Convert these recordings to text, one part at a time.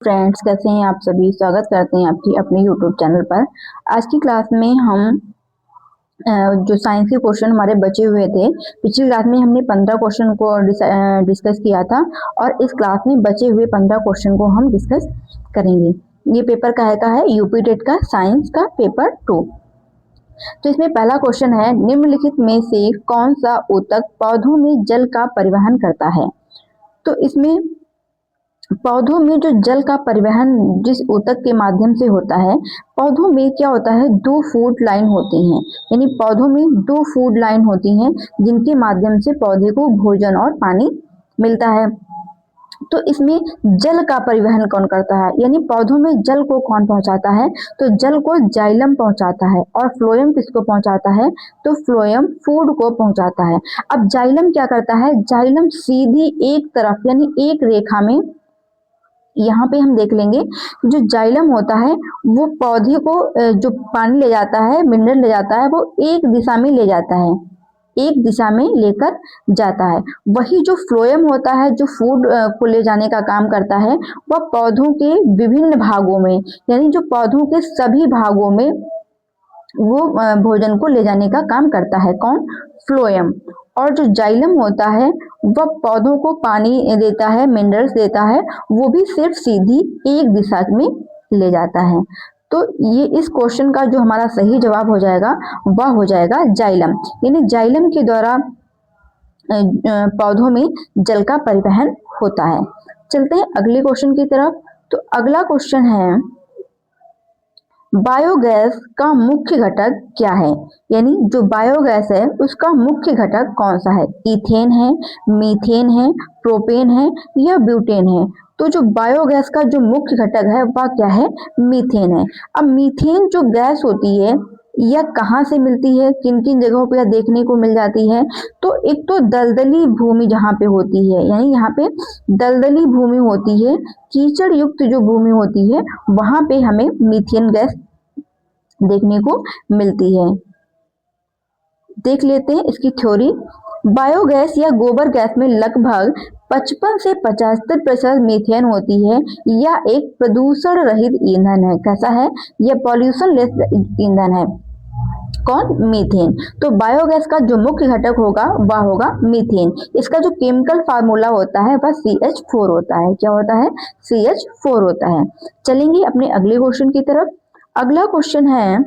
Friends, कैसे हैं आप सभी। स्वागत करते हैं आपकी अपने यूट्यूब चैनल पर। आज की क्लास में हम जो साइंस के क्वेश्चन हमारे बचे हुए थे, पिछली क्लास में हमने 15 क्वेश्चन को डिस्कस किया था और इस क्लास में बचे हुए 15 क्वेश्चन को हम डिस्कस करेंगे। ये पेपर का है यूपी टेट का साइंस का पेपर 2। तो इसमें पहला क्वेश्चन है, निम्नलिखित में से कौन सा ऊतक पौधों में जल का परिवहन करता है। तो इसमें पौधों में जो जल का परिवहन जिस ऊतक के माध्यम से होता है, पौधों में क्या होता है, 2 फूड लाइन होती हैं। यानी पौधों में 2 फूड लाइन होती हैं जिनके माध्यम से पौधे को भोजन और पानी मिलता है। तो इसमें जल का परिवहन कौन करता है, यानी पौधों में जल को कौन पहुंचाता है, तो जल को जाइलम पहुंचाता है। और फ्लोएम किसको पहुंचाता है, तो फ्लोएम फूड को पहुंचाता है। अब जाइलम क्या करता है, जाइलम सीधी एक तरफ यानी एक रेखा में, यहाँ पे हम देख लेंगे जो जाइलम होता है वो पौधे को जो पानी ले जाता है, मिनरल ले जाता है, वो एक दिशा में ले जाता है, एक दिशा में लेकर जाता है। वही जो फ्लोएम होता है जो फूड को ले जाने का काम करता है, वह पौधों के विभिन्न भागों में, यानी जो पौधों के सभी भागों में वो भोजन को ले जाने का काम करता है। कौन, फ्लोएम। और जो जाइलम होता है वह पौधों को पानी देता है, मिनरल्स देता है, वो भी सिर्फ सीधी एक दिशा में ले जाता है। तो ये इस क्वेश्चन का जो हमारा सही जवाब हो जाएगा वह हो जाएगा जाइलम। यानी जाइलम के द्वारा पौधों में जल का परिवहन होता है। चलते हैं अगले क्वेश्चन की तरफ। तो अगला क्वेश्चन है, बायोगैस का मुख्य घटक क्या है। यानी जो बायोगैस है उसका मुख्य घटक कौन सा है, इथेन है, मीथेन है, प्रोपेन है या ब्यूटेन है। तो जो बायोगैस का जो मुख्य घटक है वह क्या है, मीथेन है। अब मीथेन जो गैस होती है यह कहाँ से मिलती है, किन किन जगहों पर देखने को मिल जाती है। तो एक तो दलदली भूमि जहाँ पे होती है, यानी यहाँ पे दलदली भूमि होती है, कीचड़ युक्त जो भूमि होती है वहां पे हमें मीथेन गैस देखने को मिलती है। देख लेते हैं इसकी थ्योरी। बायोगैस या गोबर गैस में लगभग 55 से 75% मीथेन होती है। यह एक प्रदूषण रहित ईंधन है। कैसा है, यह पॉल्यूशन लेस ईंधन है। कौन, मीथेन। तो बायोगैस का जो मुख्य घटक होगा वह होगा मीथेन। इसका जो केमिकल फार्मूला होता है वह CH4 होता है। क्या होता है, CH4 होता है। चलेंगे अपने अगले क्वेश्चन की तरफ। अगला क्वेश्चन है,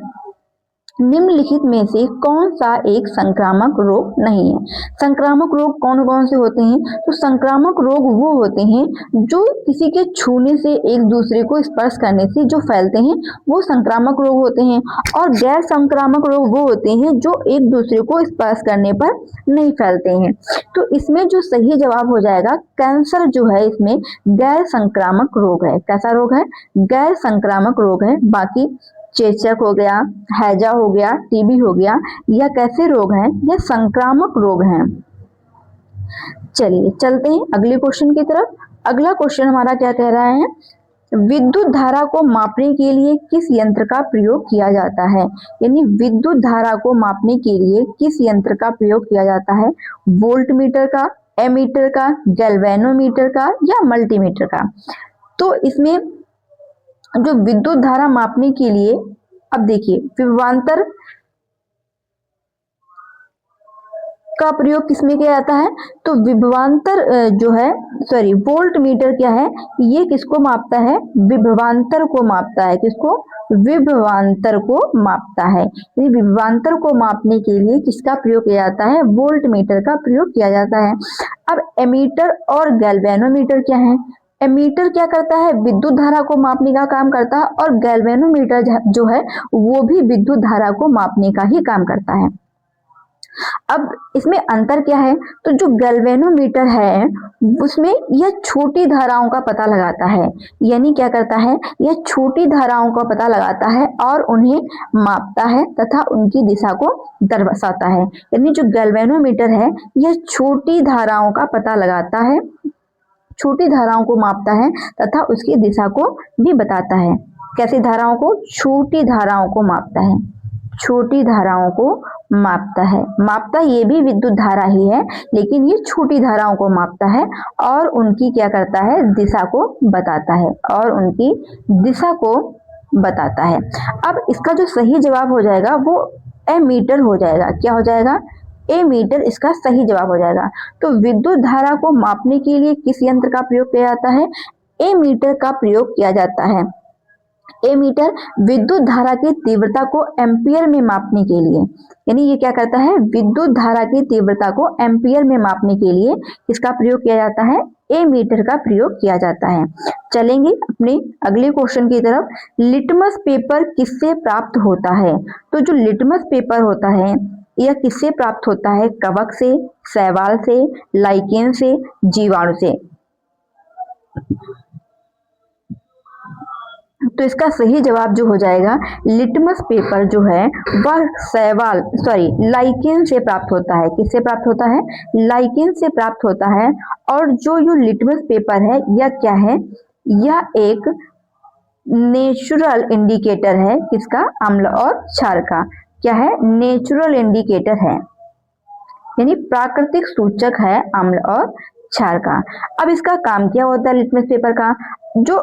निम्नलिखित में से कौन सा एक संक्रामक रोग नहीं है। संक्रामक रोग कौन कौन से होते हैं, तो संक्रामक रोग वो होते हैं जो किसी के छूने से, एक दूसरे को स्पर्श करने से जो फैलते हैं वो संक्रामक रोग होते हैं। और गैर संक्रामक रोग वो होते हैं जो एक दूसरे को स्पर्श करने पर नहीं फैलते हैं। तो इसमें जो सही जवाब हो जाएगा, कैंसर जो है इसमें गैर संक्रामक रोग है। कैसा रोग है, गैर संक्रामक रोग है। बाकी चेचक हो गया, हैजा हो गया, टीबी हो गया, यह कैसे रोग हैं, यह संक्रामक रोग हैं। चलिए चलते हैं अगले क्वेश्चन की तरफ। अगला क्वेश्चन हमारा क्या कह रहा है, विद्युत धारा को मापने के लिए किस यंत्र का प्रयोग किया जाता है। यानी विद्युत धारा को मापने के लिए किस यंत्र का प्रयोग किया जाता है, वोल्ट मीटर का, एमीटर का, गैल्वेनोमीटर का या मल्टीमीटर का। तो इसमें जो विद्युत धारा मापने के लिए, अब देखिए विभवांतर का प्रयोग किसमें किया जाता है, तो विभवांतर जो है, सॉरी वोल्ट मीटर क्या है, ये किसको मापता है, विभवांतर को मापता है। किसको, विभवांतर को मापता है। यानी विभवांतर को मापने के लिए किसका प्रयोग किया जाता है, वोल्ट मीटर का प्रयोग किया जाता है। अब एमीटर और गैल्वेनोमीटर क्या है, एमीटर क्या करता है, विद्युत धारा को मापने का काम करता है, और गैल्वेनोमीटर जो है वो भी विद्युत धारा को मापने का ही काम करता है। अब इसमें अंतर क्या है, तो जो गैल्वेनोमीटर है उसमें यह छोटी धाराओं का पता लगाता है। यानी क्या करता है, यह छोटी धाराओं का पता लगाता है और उन्हें मापता है तथा उनकी दिशा को दर्शाता है। यानी जो गैल्वेनोमीटर है यह छोटी धाराओं का पता लगाता है, छोटी धाराओं को मापता है तथा उसकी दिशा को भी बताता है। कैसी धाराओं को, छोटी धाराओं को मापता है। छोटी धाराओं को मापता है। मापता ये भी विद्युत धारा ही है, लेकिन ये छोटी धाराओं को मापता है और उनकी क्या करता है, दिशा को बताता है और उनकी दिशा को बताता है। अब इसका जो सही जवाब हो जाएगा वो एमीटर हो जाएगा। क्या हो जाएगा, एमीटर इसका सही जवाब हो जाएगा। तो विद्युत धारा को मापने के लिए किस यंत्र का प्रयोग किया जाता है, एमीटर का प्रयोग किया जाता है। एमीटर विद्युत धारा की तीव्रता को एम्पियर में मापने के लिए, यानी ये क्या करता है, विद्युत धारा की तीव्रता को एम्पियर में मापने के लिए किसका प्रयोग किया जाता है, एमीटर का प्रयोग किया जाता है। चलेंगे अपने अगले क्वेश्चन की तरफ। लिटमस पेपर किससे प्राप्त होता है? तो जो लिटमस पेपर होता है यह किससे प्राप्त होता है, कवक से, शैवाल से, लाइकेन से, जीवाणु से? तो इसका सही जवाब जो हो जाएगा, लिटमस पेपर जो है वह लाइकेन से प्राप्त होता है। किससे प्राप्त होता है, लाइकेन से प्राप्त होता है। और जो लिटमस पेपर है यह क्या है, यह एक नेचुरल इंडिकेटर है। किसका, अम्ल और क्षार का। क्या है, नेचुरल इंडिकेटर है, यानी प्राकृतिक सूचक है अम्ल और क्षार का। अब इसका काम क्या होता है लिटमस पेपर का, जो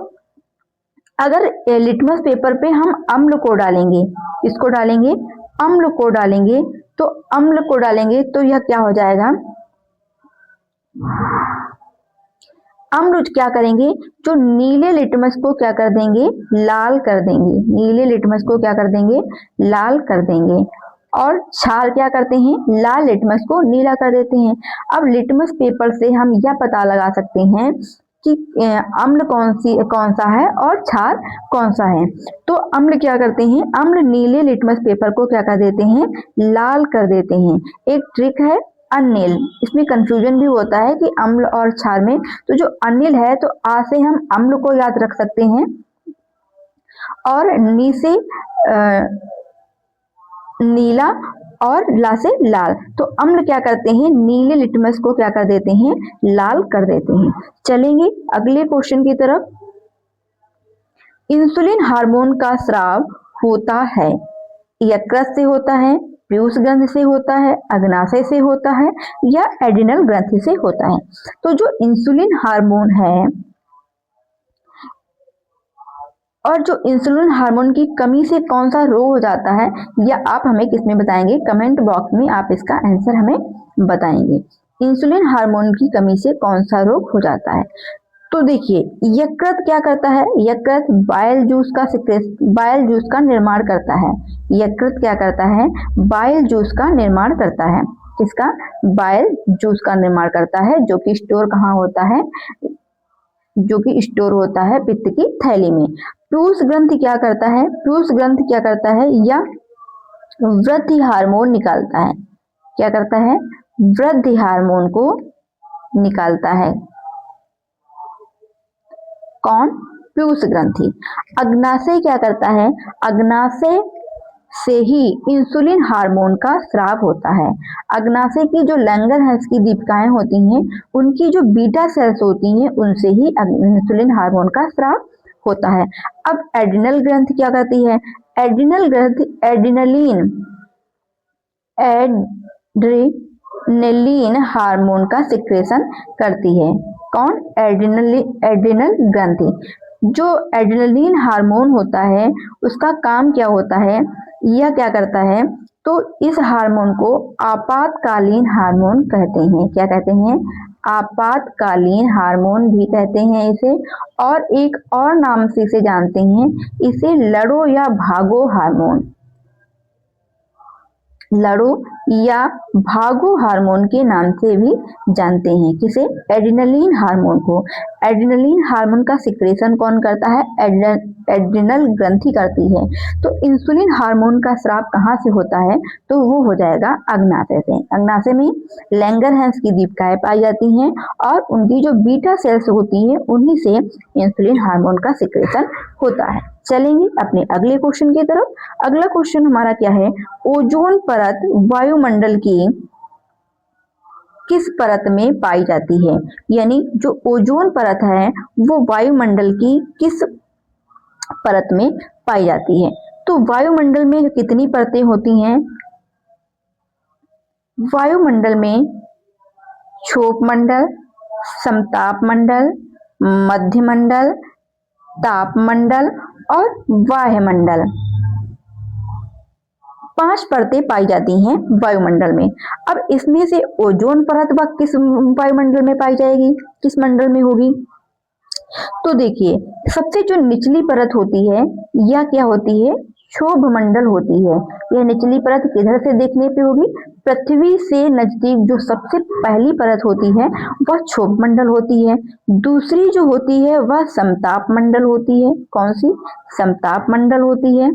अगर लिटमस पेपर पे हम अम्ल को डालेंगे, इसको डालेंगे, अम्ल को डालेंगे, तो अम्ल को डालेंगे तो यह क्या हो जाएगा, अम्ल क्या करेंगे, जो नीले लिटमस को क्या कर देंगे, लाल कर देंगे। नीले लिटमस को क्या कर देंगे, लाल कर देंगे। और क्षार क्या करते हैं, लाल लिटमस को नीला कर देते हैं। अब लिटमस पेपर से हम यह पता लगा सकते हैं कि अम्ल कौन सा है और क्षार कौन सा है। तो अम्ल क्या करते हैं, अम्ल नीले लिटमस पेपर को क्या कर देते हैं, लाल कर देते हैं। एक ट्रिक है अनिल, इसमें कंफ्यूजन भी होता है कि अम्ल और क्षार में। तो जो अनिल है, तो आ से हम अम्ल को याद रख सकते हैं और नी से नीला और ला से लाल। तो अम्ल क्या करते हैं, नीले लिटमस को क्या कर देते हैं, लाल कर देते हैं। चलेंगे अगले क्वेश्चन की तरफ। इंसुलिन हार्मोन का स्राव होता है, यकृत से होता है, पीयूष ग्रंथि से होता है, अग्नाशय से होता है या एड्रिनल ग्रंथि से होता है? तो जो इंसुलिन हार्मोन है और जो इंसुलिन हार्मोन की कमी से कौन सा रोग हो जाता है, या आप हमें किसमें बताएंगे, कमेंट बॉक्स में आप इसका आंसर हमें बताएंगे। इंसुलिन हार्मोन की कमी से कौन सा रोग हो जाता है? तो देखिए, यकृत क्या करता है, यकृत बाइल जूस का निर्माण करता है। यकृत क्या करता है, बाइल जूस का निर्माण करता है। किसका, बाइल जूस का निर्माण करता है, जो कि स्टोर कहाँ होता है, जो कि स्टोर होता है पित्त की थैली में। पीयूष ग्रंथि क्या करता है, पीयूष ग्रंथि क्या करता है, या वृद्धि हार्मोन निकालता है। क्या करता है, वृद्धि हार्मोन को निकालता है। कौन, पीयूष ग्रंथि। अग्नाशय क्या करता है, अग्नाशय से ही इंसुलिन हार्मोन का स्राव होता है। अग्नाशय की जो लैंगरहैंस की दीपिकाएं होती हैं, उनकी जो बीटा सेल्स होती हैं, उनसे ही इंसुलिन हार्मोन का स्राव होता है। अब एड्रिनल ग्रंथि क्या करती है, एड्रिनल ग्रंथि एड्रेनलिन हार्मोन का सिक्रेशन करती है। कौन, एड्रिनल ग्रंथि। जो एड्रेनलिन हार्मोन होता है उसका काम क्या होता है, यह क्या करता है, तो इस हार्मोन को आपातकालीन हार्मोन कहते हैं। क्या कहते हैं, आपातकालीन हार्मोन भी कहते हैं इसे। और एक और नाम से इसे जानते हैं, इसे लड़ो या भागो हार्मोन, लड़ो या भागो हार्मोन के नाम से भी जानते हैं। किसे, एड्रिनलिन हार्मोन को। एड्रिनलिन हार्मोन का सिक्रेशन कौन करता है, एड्रिनल ग्रंथि करती है। तो इंसुलिन हार्मोन का स्राव कहाँ से होता है, तो वो हो जाएगा अग्नाशय से। अग्नाशय में लैंगरहैंस की दीपिकाएं पाई जाती हैं और उनकी जो बीटा सेल्स होती हैं, उन्हीं से इंसुलिन हार्मोन का सिक्रेशन होता है। चलेंगे अपने अगले क्वेश्चन की तरफ। अगला क्वेश्चन हमारा क्या है, ओजोन परत वायुमंडल की किस परत में पाई जाती है? यानी जो ओजोन परत है वो वायुमंडल की किस परत में पाई जाती है? तो वायुमंडल में कितनी परतें होती हैं? वायुमंडल में क्षोभ मंडल, समताप मंडल, मध्य मंडल, ताप मंडल और वायुमंडल, 5 परतें पाई जाती हैं वायुमंडल में। अब इसमें से ओजोन परत वह किस वायुमंडल में पाई जाएगी, किस मंडल में होगी? तो देखिए, सबसे जो निचली परत होती है यह क्या होती है? क्षोभ मंडल होती है। यह निचली परत किधर से देखने पे होगी? पृथ्वी से नजदीक जो सबसे पहली परत होती है वह क्षोभ मंडल होती है। दूसरी जो होती है वह समताप मंडल होती है। कौन सी? समताप मंडल होती है।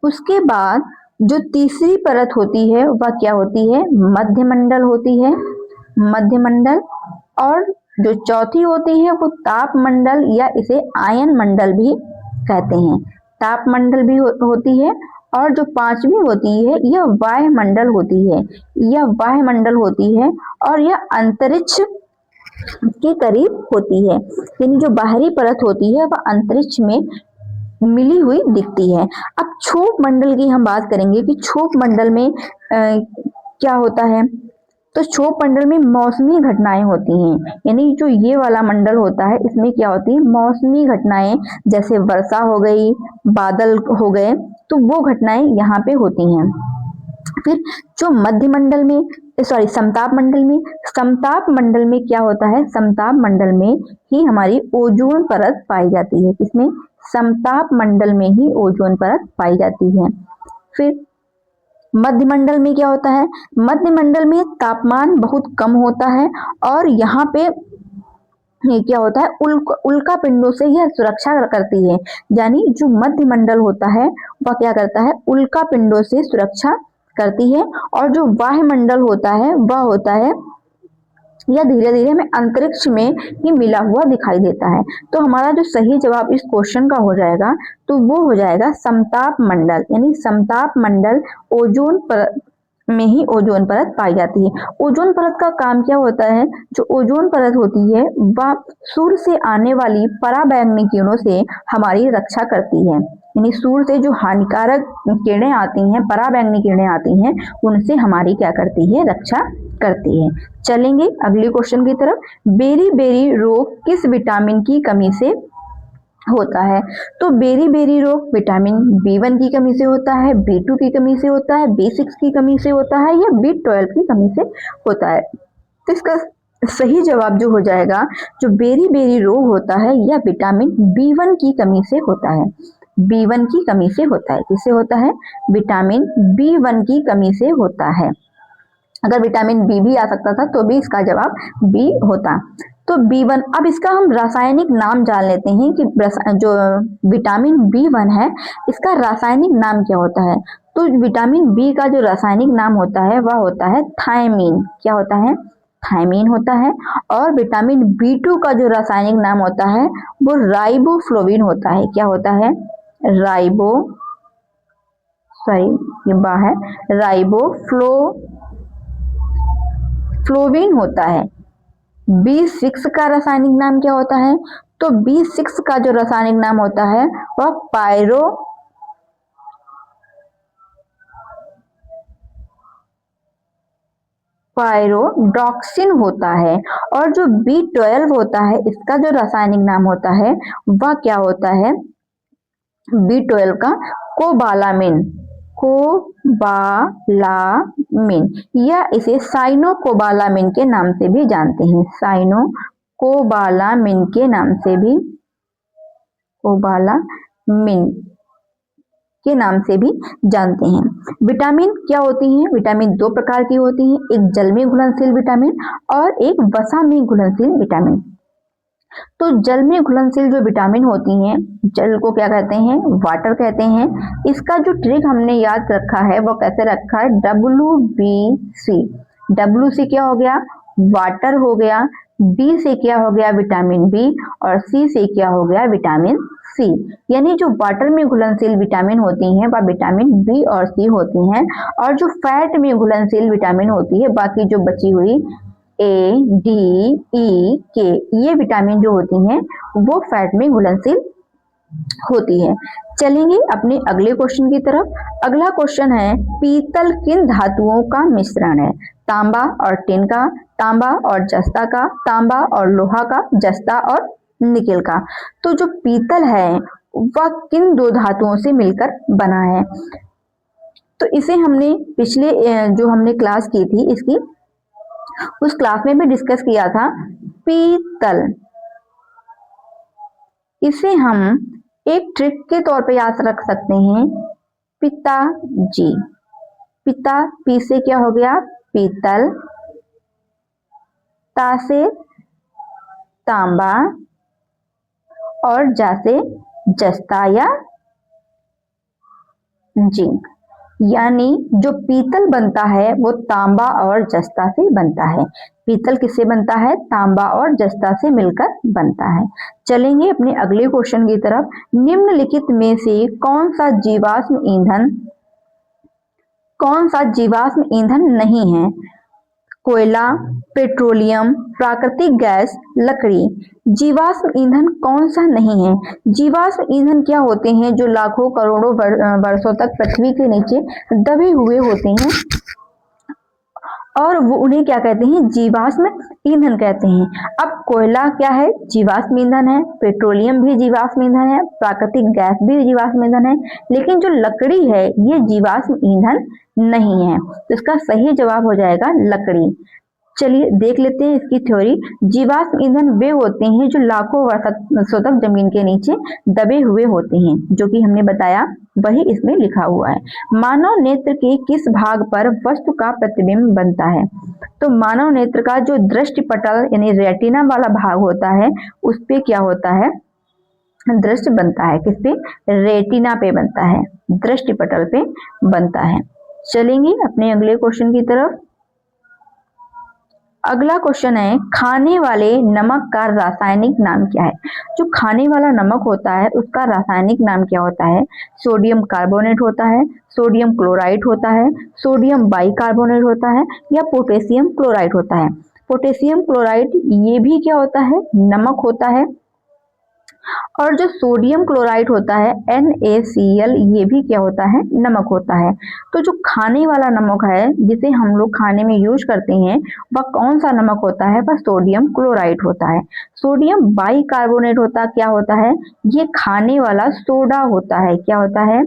उसके बाद जो तीसरी परत होती है वह क्या होती है? मध्य मंडल होती है, मध्य मंडल। और जो चौथी होती है वो ताप मंडल या इसे आयन मंडल भी कहते हैं, ताप मंडल भी होती है। और जो पांचवी होती है यह वायुमंडल होती है, यह वायुमंडल होती है और यह अंतरिक्ष के करीब होती है। यानी जो बाहरी परत होती है वह अंतरिक्ष में मिली हुई दिखती है। अब क्षोभ मंडल की हम बात करेंगे कि क्षोभ मंडल में क्या होता है। तो क्षोभ मंडल में मौसमी घटनाएं होती हैं, यानी जो ये वाला मंडल होता है इसमें क्या होती है? मौसमी घटनाएं, जैसे वर्षा हो गई, बादल हो गए, तो वो घटनाएं यहाँ पे होती हैं। फिर जो मध्य मंडल में समताप मंडल में, समताप मंडल में क्या होता है? समताप मंडल में ही हमारी ओजोन परत पाई जाती है। इसमें समताप मंडल में ही ओजोन परत पाई जाती है। फिर मध्य मंडल में क्या होता है? मध्य मंडल में तापमान बहुत कम होता है और यहाँ पे ये क्या होता है? उल्का पिंडों से यह सुरक्षा करती है। यानी जो मध्य मंडल होता है वह क्या करता है? उल्का पिंडों से सुरक्षा करती है। और जो वायुमंडल होता है वह होता है यह धीरे धीरे हमें अंतरिक्ष में ही मिला हुआ दिखाई देता है। तो हमारा जो सही जवाब इस क्वेश्चन का हो जाएगा तो वो हो जाएगा समताप मंडल। यानी समताप मंडल ओजोन परत में ही ओजोन परत पाई जाती है। ओजोन परत का काम क्या होता है? जो ओजोन परत होती है वह सूर्य से आने वाली पराबैंगनी किरणों से हमारी रक्षा करती है। यानी सूर्य से जो हानिकारक किरणें आती हैं, पराबैंगनी किरणें आती हैं, उनसे हमारी क्या करती है? रक्षा करती है। चलेंगे अगले क्वेश्चन की तरफ। बेरी बेरी रोग किस विटामिन की कमी से होता है? तो बेरी बेरी रोग विटामिन B1 की कमी से होता है, B2 की कमी से होता है, B6 की कमी से होता है या B12 की कमी से होता है? तो इसका सही जवाब जो हो जाएगा, जो बेरी बेरी रोग होता है यह विटामिन B1 की कमी से होता है। B1 की कमी से होता है। किससे होता है? विटामिन B1 की कमी से होता है। अगर विटामिन बी भी आ सकता था तो भी इसका जवाब बी होता। तो B1, अब इसका हम रासायनिक नाम जान लेते हैं कि जो विटामिन B1 है इसका रासायनिक नाम क्या होता है। तो विटामिन बी का जो रासायनिक नाम होता है वह होता है थायमीन। क्या होता है? थायमीन होता है। और विटामिन B2 का जो रासायनिक नाम होता है वो राइबोफ्लोविन होता है। क्या होता है? राइबोफ्लोविन होता है। B6 का रासायनिक नाम क्या होता है? तो B6 का जो रासायनिक नाम होता है वह पायरोडॉक्सिन होता है। और जो B12 होता है इसका जो रासायनिक नाम होता है वह क्या होता है? B12 का कोबालामिन या इसे साइनोकोबालामिन के नाम से भी जानते हैं। साइनोकोबालामिन के नाम से भी जानते हैं। विटामिन क्या होती हैं? विटामिन 2 प्रकार की होती हैं, एक जल में घुलनशील विटामिन और एक वसा में घुलनशील विटामिन। तो जल में घुलनशील जो विटामिन होती हैं, जल को क्या कहते हैं? वाटर कहते हैं। इसका जो ट्रिक हमने याद रखा है वो कैसे रखा है? WBC। W से क्या हो गया? वाटर हो गया। B से क्या हो गया? Vitamin B। और C से क्या हो गया? Vitamin C। यानी जो वाटर में घुलनशील विटामिन होती हैं वह विटामिन B और C होती हैं। और जो फैट में घुलनशील विटामिन होती है, बाकी जो बची हुई A, D, E, K, ये विटामिन जो होती हैं वो फैट में घुलनशील होती है। चलेंगे अपने अगले क्वेश्चन की तरफ। अगला क्वेश्चन है पीतल किन धातुओं का मिश्रण है? तांबा और टिन का, तांबा और जस्ता का, तांबा और लोहा का, जस्ता और निकेल का। तो जो पीतल है वह किन दो धातुओं से मिलकर बना है? तो इसे हमने पिछले जो हमने क्लास की थी इसकी, उस क्लास में भी डिस्कस किया था। पीतल, इसे हम एक ट्रिक के तौर पे याद रख सकते हैं, पिताजी। पिता, पी से क्या हो गया? पीतल, ता से तांबा और जा से जस्ता या जिंक। यानी जो पीतल बनता है वो तांबा और जस्ता से बनता है। पीतल किससे बनता है? तांबा और जस्ता से मिलकर बनता है। चलेंगे अपने अगले क्वेश्चन की तरफ। निम्नलिखित में से कौन सा जीवाश्म ईंधन नहीं है? कोयला, पेट्रोलियम, प्राकृतिक गैस, लकड़ी। जीवाश्म ईंधन कौन सा नहीं है? जीवाश्म ईंधन क्या होते हैं? जो लाखों करोड़ों वर्षों तक पृथ्वी के नीचे दबे हुए होते हैं और वो उन्हें क्या कहते हैं? जीवाश्म ईंधन कहते हैं। अब कोयला क्या है? जीवाश्म ईंधन है। पेट्रोलियम भी जीवाश्म ईंधन है। प्राकृतिक गैस भी जीवाश्म ईंधन है। लेकिन जो लकड़ी है ये जीवाश्म ईंधन नहीं है। तो इसका सही जवाब हो जाएगा लकड़ी। चलिए देख लेते हैं इसकी थ्योरी। जीवाश्म ईंधन वे होते हैं जो लाखों वर्षों तक जमीन के नीचे दबे हुए होते हैं, जो कि हमने बताया वही इसमें लिखा हुआ है। मानव नेत्र के किस भाग पर वस्तु का प्रतिबिंब बनता है? तो मानव नेत्र का जो दृष्टिपटल यानी रेटिना वाला भाग होता है उस पे क्या होता है? दृष्टि बनता है। किस पे? रेटिना पे बनता है, दृष्टिपटल पे बनता है। चलेंगे अपने अगले क्वेश्चन की तरफ। अगला क्वेश्चन है खाने वाले नमक का रासायनिक नाम क्या है? जो खाने वाला नमक होता है उसका रासायनिक नाम क्या होता है? सोडियम कार्बोनेट होता है, सोडियम क्लोराइड होता है, सोडियम बाइकार्बोनेट होता है या पोटेशियम क्लोराइड होता है? पोटेशियम क्लोराइड ये भी क्या होता है? नमक होता है। और जो सोडियम क्लोराइड होता है NaCl ये भी क्या होता है? नमक होता है। तो जो खाने वाला नमक है जिसे हम लोग खाने में यूज करते हैं वह कौन सा नमक होता है? वह सोडियम क्लोराइड होता है। सोडियम बाइकार्बोनेट क्या होता है? ये खाने वाला सोडा होता है। क्या होता है?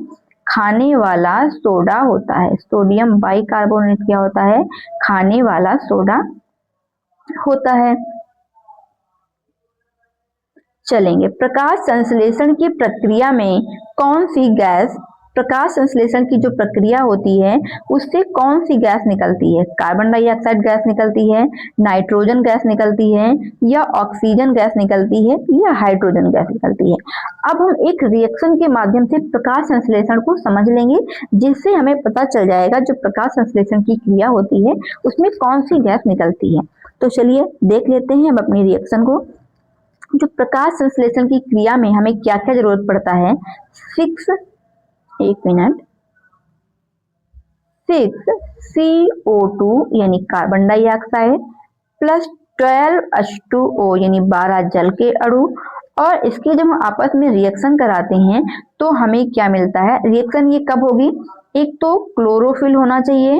खाने वाला सोडा होता है। सोडियम बाइकार्बोनेट क्या होता है? खाने वाला सोडा होता है। चलेंगे प्रकाश संश्लेषण की प्रक्रिया में कौन सी गैस, प्रकाश संश्लेषण की जो प्रक्रिया होती है उससे कौन सी गैस निकलती है? कार्बन डाइऑक्साइड गैस निकलती है, नाइट्रोजन गैस निकलती है या ऑक्सीजन गैस निकलती है या हाइड्रोजन गैस निकलती है? अब हम एक रिएक्शन के माध्यम से प्रकाश संश्लेषण को समझ लेंगे जिससे हमें पता चल जाएगा जो प्रकाश संश्लेषण की क्रिया होती है उसमें कौन सी गैस निकलती है। तो चलिए देख लेते हैं अब अपनी रिएक्शन को। जो प्रकाश संश्लेषण की क्रिया में हमें क्या क्या जरूरत पड़ता है? 6 CO2 यानी कार्बन डाइऑक्साइड प्लस 12H2O यानी 12 जल के अणु, और इसके जब हम आपस में रिएक्शन कराते हैं तो हमें क्या मिलता है? रिएक्शन ये कब होगी? एक तो क्लोरोफिल होना चाहिए,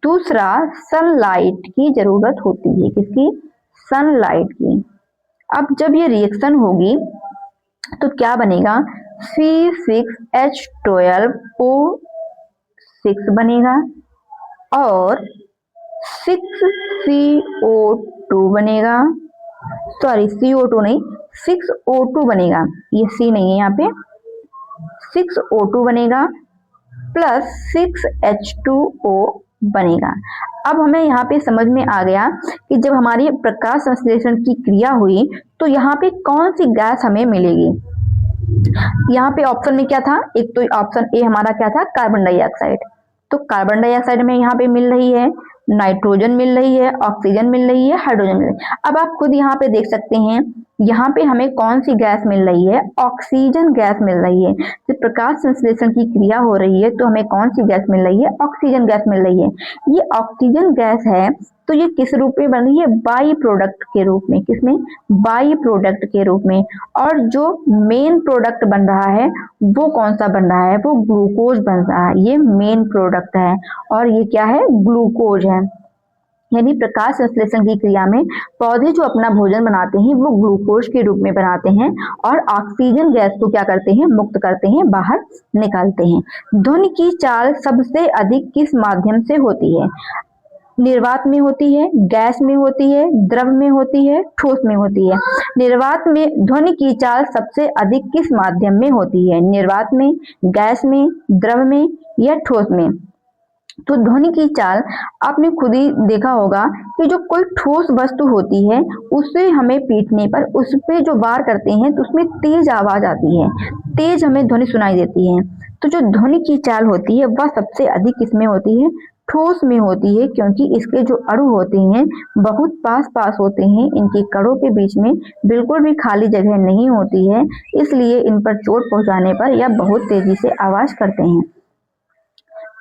दूसरा सनलाइट की जरूरत होती है। किसकी? सनलाइट की। अब जब ये रिएक्शन होगी तो क्या बनेगा? C6H12O6 बनेगा और 6CO2 बनेगा। सॉरी CO2 नहीं, 6O2 बनेगा। ये C नहीं है यहाँ पे, 6O2 बनेगा प्लस 6H2O बनेगा। अब हमें यहाँ पे समझ में आ गया कि जब हमारी प्रकाश संश्लेषण की क्रिया हुई तो यहाँ पे कौन सी गैस हमें मिलेगी। यहाँ पे ऑप्शन में क्या था? एक तो ऑप्शन ए हमारा क्या था? Carbon dioxide. तो कार्बन डाइऑक्साइड में यहाँ पे मिल रही है, नाइट्रोजन मिल रही है, ऑक्सीजन मिल रही है, हाइड्रोजन मिल रही है। अब आप खुद यहाँ पे देख सकते हैं यहाँ पे हमें कौन सी गैस मिल रही है? ऑक्सीजन गैस मिल रही है। जब प्रकाश संश्लेषण की क्रिया हो रही है तो हमें कौन सी गैस मिल रही है? ऑक्सीजन गैस मिल रही है। ये ऑक्सीजन गैस है तो ये किस रूप में बन रही है? बाई प्रोडक्ट के रूप में। किसमें? बाई प्रोडक्ट के रूप में। और जो मेन प्रोडक्ट बन रहा है वो कौन सा बन रहा है? वो ग्लूकोज बन रहा है। ये मेन प्रोडक्ट है और ये क्या है? ग्लूकोज है। यानी प्रकाश संश्लेषण की क्रिया में पौधे जो अपना भोजन बनाते हैं वो ग्लूकोज के रूप में बनाते हैं और ऑक्सीजन गैस को क्या करते हैं? मुक्त करते हैं, बाहर निकालते हैं। ध्वनि की चाल सबसे अधिक किस माध्यम से होती है? निर्वात में होती है, गैस में होती है, द्रव में होती है, ठोस में होती है। निर्वात में ध्वनि की चाल सबसे अधिक किस माध्यम में होती है? निर्वात में, गैस में, द्रव में या ठोस में? तो ध्वनि की चाल आपने खुद ही देखा होगा कि जो कोई ठोस वस्तु होती है उसे हमें पीटने पर उस पे जो वार करते हैं तो उसमें तेज आवाज आती है, तेज हमें ध्वनि सुनाई देती है। तो जो ध्वनि की चाल होती है वह सबसे अधिक किसमें होती है? ठोस में होती है, क्योंकि इसके जो अणु होते हैं बहुत पास पास होते हैं, इनके कणों के बीच में बिल्कुल भी खाली जगह नहीं होती है, इसलिए इन पर चोट पहुंचाने पर यह बहुत तेजी से आवाज करते हैं।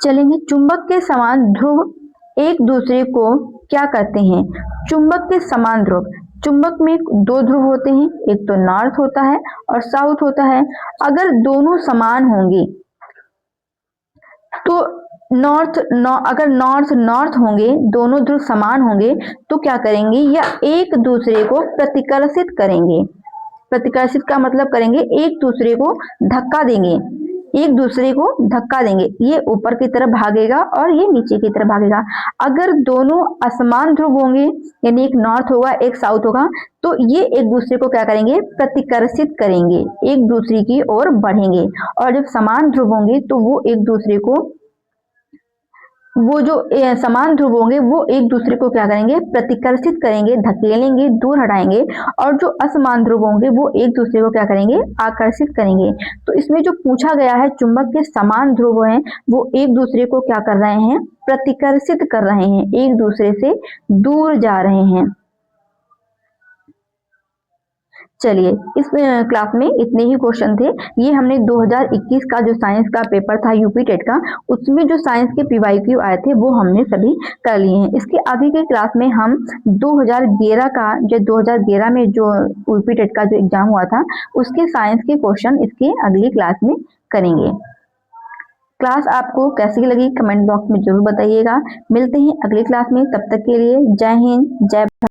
चलेंगे, चुंबक के समान ध्रुव एक दूसरे को क्या करते हैं? चुंबक के समान ध्रुव, चुंबक में दो ध्रुव होते हैं, एक तो नॉर्थ होता है और साउथ होता है। अगर दोनों समान होंगे तो अगर नॉर्थ होंगे, दोनों ध्रुव समान होंगे तो क्या करेंगे? या एक दूसरे को प्रतिकर्षित करेंगे। प्रतिकर्षित का मतलब करेंगे एक दूसरे को धक्का देंगे, एक दूसरे को धक्का देंगे। ये ऊपर की तरफ भागेगा और ये नीचे की तरफ भागेगा। अगर दोनों असमान ध्रुव होंगे, यानी एक नॉर्थ होगा एक साउथ होगा, तो ये एक दूसरे को क्या करेंगे? प्रतिकर्षित करेंगे, एक दूसरे की ओर बढ़ेंगे। और जब समान ध्रुव होंगे तो वो एक दूसरे को, वो जो समान ध्रुव होंगे वो एक दूसरे को क्या करेंगे? प्रतिकर्षित करेंगे, धकेलेंगे, दूर हटाएंगे। और जो असमान ध्रुव होंगे वो एक दूसरे को क्या करेंगे? आकर्षित करेंगे। तो इसमें जो पूछा गया है, चुंबक के समान ध्रुव हैं वो एक दूसरे को क्या कर रहे हैं? प्रतिकर्षित कर रहे हैं, एक दूसरे से दूर जा रहे हैं। चलिए, इस क्लास में इतने ही क्वेश्चन थे। ये हमने 2021 का जो साइंस का पेपर था यूपी टेट का, उसमें जो साइंस के पीवाईक्यू आए थे वो हमने सभी कर लिए हैं। इसके आगे के क्लास में हम 2011 में जो यूपी टेट का जो एग्जाम हुआ था उसके साइंस के क्वेश्चन इसके अगली क्लास में करेंगे। क्लास आपको कैसी लगी कमेंट बॉक्स में जरूर बताइएगा। मिलते हैं अगली क्लास में, तब तक के लिए जय हिंद, जय भारत।